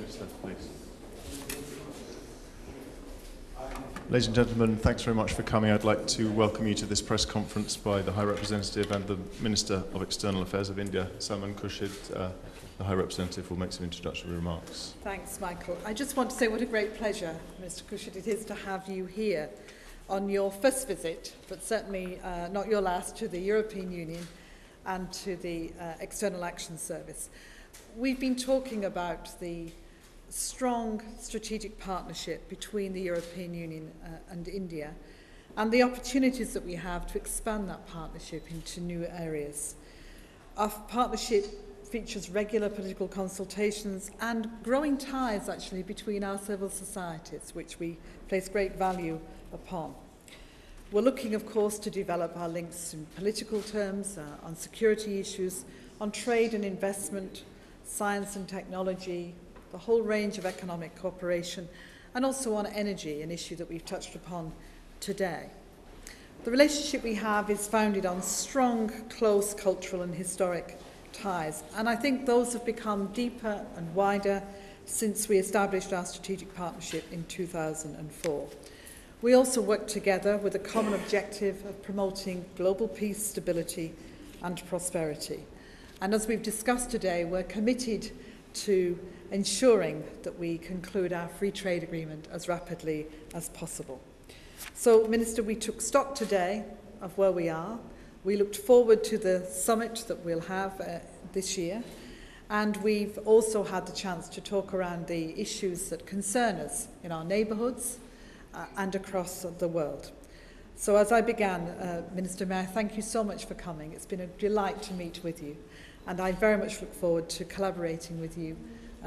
Minister, please. Ladies and gentlemen, thanks very much for coming. I'd like to welcome you to this press conference by the High Representative and the Minister of External Affairs of India, Salman Khurshid. The High Representative will make some introductory remarks. Thanks, Michael. I just want to say what a great pleasure, Mr. Khurshid, it is to have you here on your first visit, but certainly not your last, to the European Union and to the External Action Service. We've been talking about the strong strategic partnership between the European Union and India and the opportunities that we have to expand that partnership into new areas. Our partnership features regular political consultations and growing ties actually between our civil societies, which we place great value upon. We're looking, of course, to develop our links in political terms, on security issues, on trade and investment, science and technology, the whole range of economic cooperation, and also on energy, an issue that we've touched upon today. The relationship we have is founded on strong, close cultural and historic ties, and I think those have become deeper and wider since we established our strategic partnership in 2004. We also work together with a common objective of promoting global peace, stability and prosperity. And as we've discussed today, we're committed to ensuring that we conclude our free trade agreement as rapidly as possible. So, Minister, we took stock today of where we are. We looked forward to the summit that we'll have this year, and we've also had the chance to talk around the issues that concern us in our neighbourhoods and across the world. So as I began, Minister, may I thank you so much for coming. It's been a delight to meet with you, and I very much look forward to collaborating with you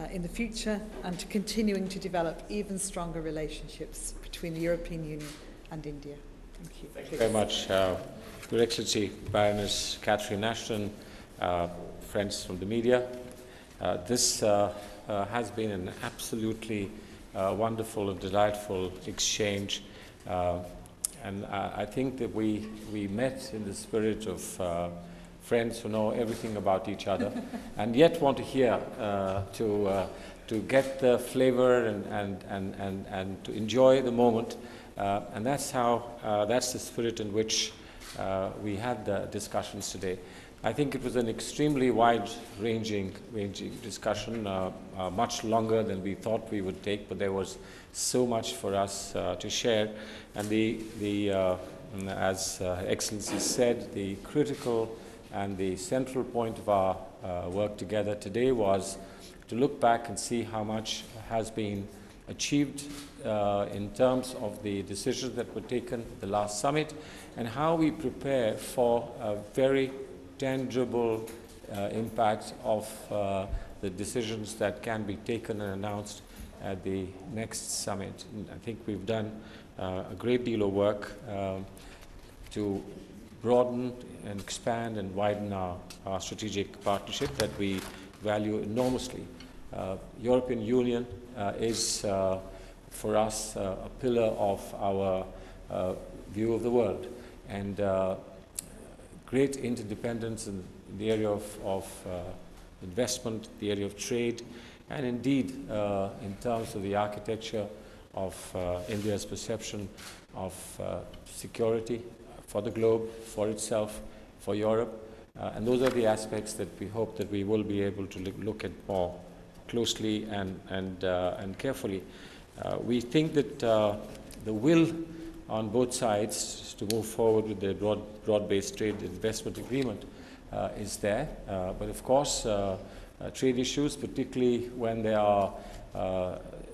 in the future and to continuing to develop even stronger relationships between the European Union and India. Thank you. Thank you very much. Your Excellency, Baroness Catherine Ashton, friends from the media. This has been an absolutely wonderful and delightful exchange. And I think that we met in the spirit of friends who know everything about each other and yet want to hear, to get the flavor and to enjoy the moment. And that's the spirit in which we had the discussions today. I think it was an extremely wide-ranging discussion, much longer than we thought we would take, but there was so much for us to share. And as Excellency said, the critical and the central point of our work together today was to look back and see how much has been achieved in terms of the decisions that were taken at the last summit, and how we prepare for a very tangible impact of the decisions that can be taken and announced at the next summit. And I think we've done a great deal of work to broaden and expand and widen our strategic partnership that we value enormously. European Union is for us a pillar of our view of the world, and great interdependence in the area of investment, the area of trade, and indeed in terms of the architecture of India's perception of security for the globe, for itself, for Europe. And those are the aspects that we hope that we will be able to look at more closely and carefully. We think that the will on both sides to move forward with the broad-based trade investment agreement is there. But of course, trade issues, particularly when there are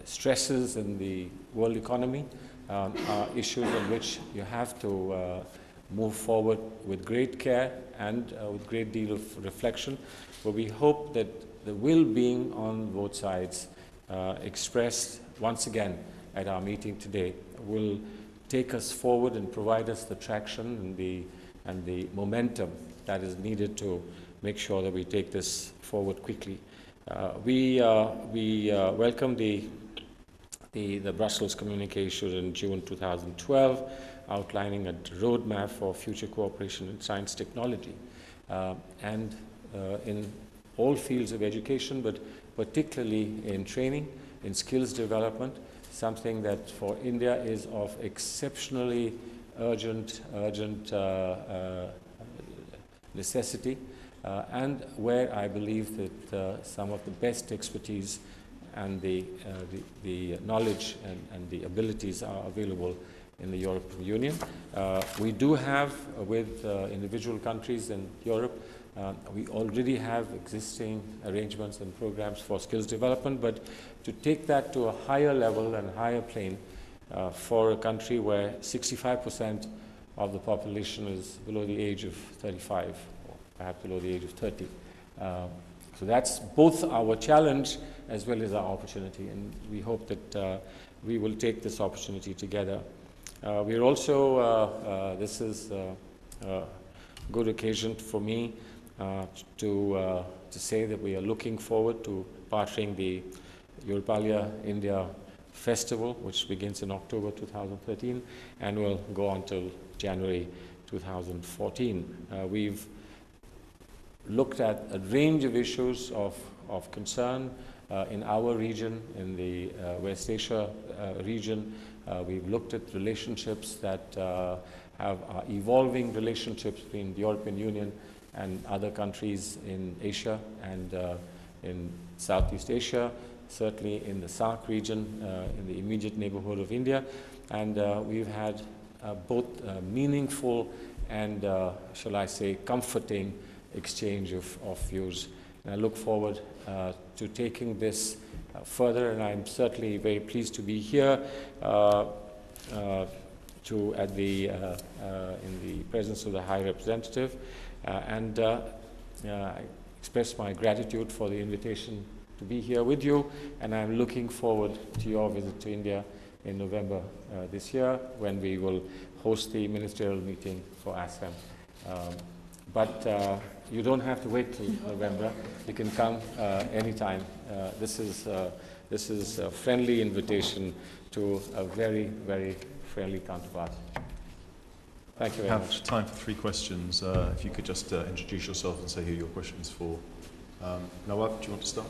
stresses in the world economy, are issues on which you have to move forward with great care and with great deal of reflection. But we hope that the will being on both sides expressed once again at our meeting today will take us forward and provide us the traction and the momentum that is needed to make sure that we take this forward quickly. We welcome the Brussels communication in June 2012 outlining a roadmap for future cooperation in science technology and in all fields of education, but particularly in training, in skills development, something that for India is of exceptionally urgent necessity, and where I believe that some of the best expertise and the knowledge and the abilities are available in the European Union. We do have, with individual countries in Europe, we already have existing arrangements and programs for skills development, but to take that to a higher level and higher plane for a country where 65% of the population is below the age of 35, or perhaps below the age of 30. So that's both our challenge as well as our opportunity, and we hope that we will take this opportunity together. We're also, this is a good occasion for me to say that we are looking forward to partnering the Europalia India Festival, which begins in October 2013 and will go on till January 2014. We've looked at a range of issues of concern in our region, in the West Asia region. We've looked at relationships that are evolving relationships between the European Union and other countries in Asia and in Southeast Asia, certainly in the SAARC region, in the immediate neighborhood of India. And we've had both meaningful and, shall I say, comforting exchange of views. And I look forward to taking this further, and I'm certainly very pleased to be here in the presence of the High Representative, and I express my gratitude for the invitation to be here with you, and I'm looking forward to your visit to India in November this year, when we will host the ministerial meeting for ASEM. But you don't have to wait till November. You can come anytime. This is a friendly invitation to a very, very friendly counterpart. Thank you very much. We have time for 3 questions. If you could just introduce yourself and say who your question's for. Nawab, do you want to start?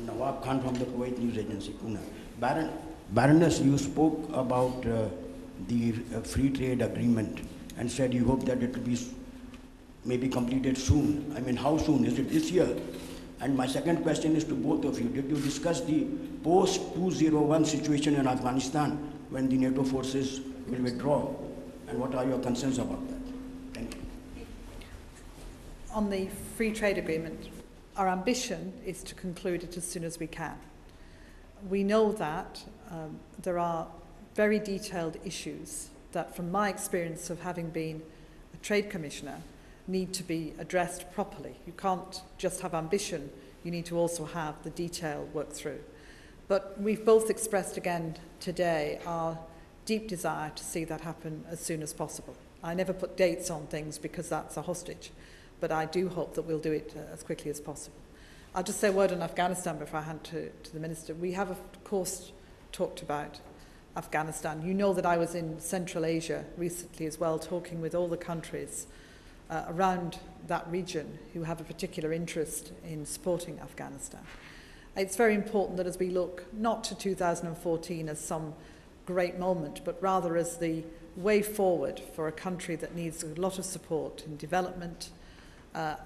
Nawab Khan from the Kuwait News Agency, Pune. Baroness, you spoke about the free trade agreement and said you hope that it will be maybe completed soon. I mean, how soon? Is it this year? And my second question is to both of you. Did you discuss the post-2001 situation in Afghanistan when the NATO forces will withdraw? And what are your concerns about that? Thank you. On the free trade agreement, our ambition is to conclude it as soon as we can. We know that there are very detailed issues that, from my experience of having been a trade commissioner, need to be addressed properly. You can't just have ambition, you need to also have the detail worked through. But we've both expressed again today our deep desire to see that happen as soon as possible. I never put dates on things because that's a hostage, but I do hope that we'll do it as quickly as possible. I'll just say a word on Afghanistan before I hand to the Minister. We have, of course, talked about Afghanistan. You know that I was in Central Asia recently as well, talking with all the countries around that region who have a particular interest in supporting Afghanistan. It's very important that as we look not to 2014 as some great moment, but rather as the way forward for a country that needs a lot of support in development,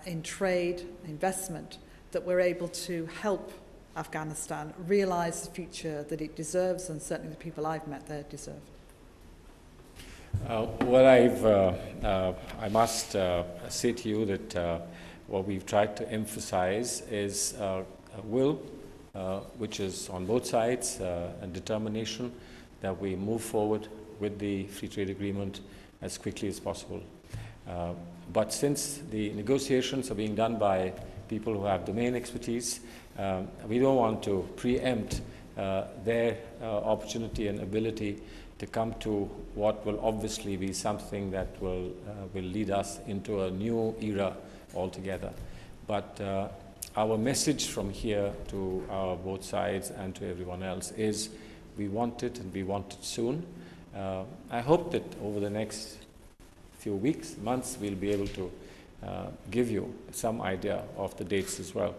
in trade, investment, that we're able to help Afghanistan realise the future that it deserves, and certainly the people I've met there deserve. I must say to you that what we've tried to emphasize is will, which is on both sides, and determination that we move forward with the free trade agreement as quickly as possible. But since the negotiations are being done by people who have domain expertise, we don't want to preempt their opportunity and ability to come to what will obviously be something that will lead us into a new era altogether. But our message from here to both sides and to everyone else is we want it, and we want it soon. I hope that over the next few weeks, months, we'll be able to give you some idea of the dates as well.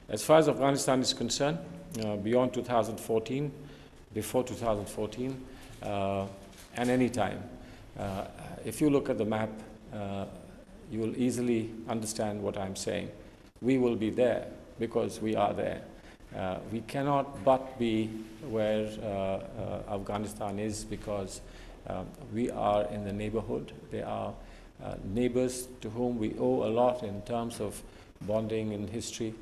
As far as Afghanistan is concerned, beyond 2014, before 2014, and any time, if you look at the map, you will easily understand what I'm saying. We will be there because we are there. We cannot but be where Afghanistan is because we are in the neighborhood. They are neighbors to whom we owe a lot in terms of bonding in history.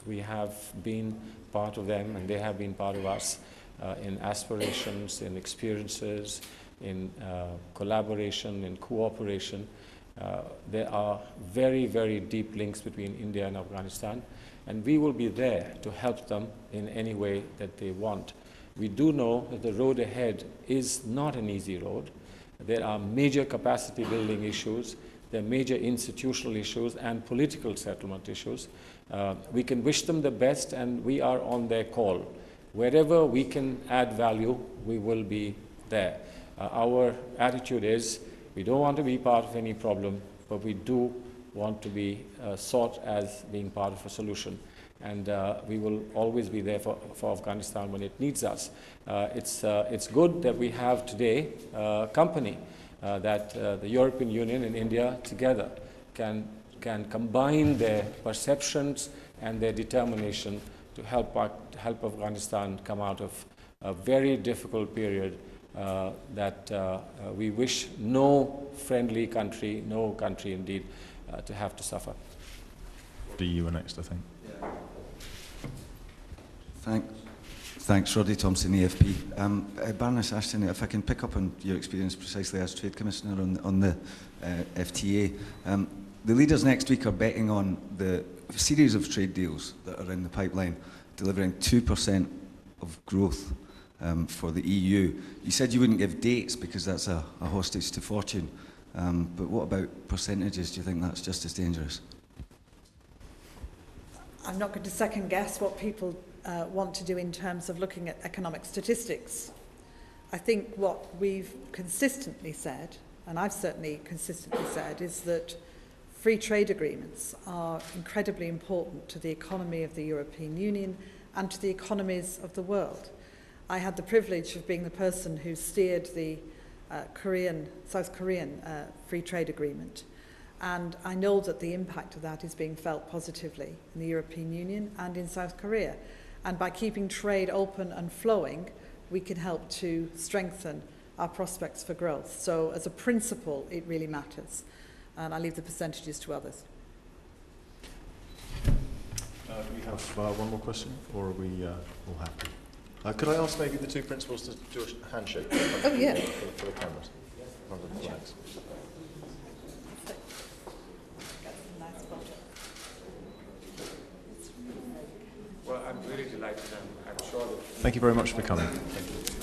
We have been part of them and they have been part of us in aspirations, in experiences, in collaboration, in cooperation. There are very, very deep links between India and Afghanistan, and we will be there to help them in any way that they want. We do know that the road ahead is not an easy road. There are major capacity building issues, there are major institutional issues and political settlement issues. We can wish them the best and we are on their call. Wherever we can add value, we will be there. Our attitude is we don't want to be part of any problem, but we do want to be sought as being part of a solution. And we will always be there for Afghanistan when it needs us. It's good that we have today a company that the European Union and India together can combine their perceptions and their determination to help Afghanistan come out of a very difficult period that we wish no friendly country, no country indeed, to have to suffer. You were next, I think. Thanks, Roddy Thompson, EFP. Baroness Ashton, if I can pick up on your experience precisely as Trade Commissioner on the FTA. The leaders next week are betting on the series of trade deals that are in the pipeline, delivering 2% of growth for the EU. You said you wouldn't give dates because that's a hostage to fortune. But what about percentages? Do you think that's just as dangerous? I'm not going to second guess what people want to do in terms of looking at economic statistics. I think what we've consistently said, and I've certainly consistently said, is that free trade agreements are incredibly important to the economy of the European Union and to the economies of the world. I had the privilege of being the person who steered the South Korean free trade agreement. And I know that the impact of that is being felt positively in the European Union and in South Korea. And by keeping trade open and flowing, we can help to strengthen our prospects for growth. So as a principle, it really matters. And I leave the percentages to others. Do we have one more question, or are we all happy? Could I ask maybe the two principals to do a handshake? Oh, yeah. For the cameras. Under the flags. Well, I'm really delighted. I'm sure that... Thank you very much for coming. Thank you.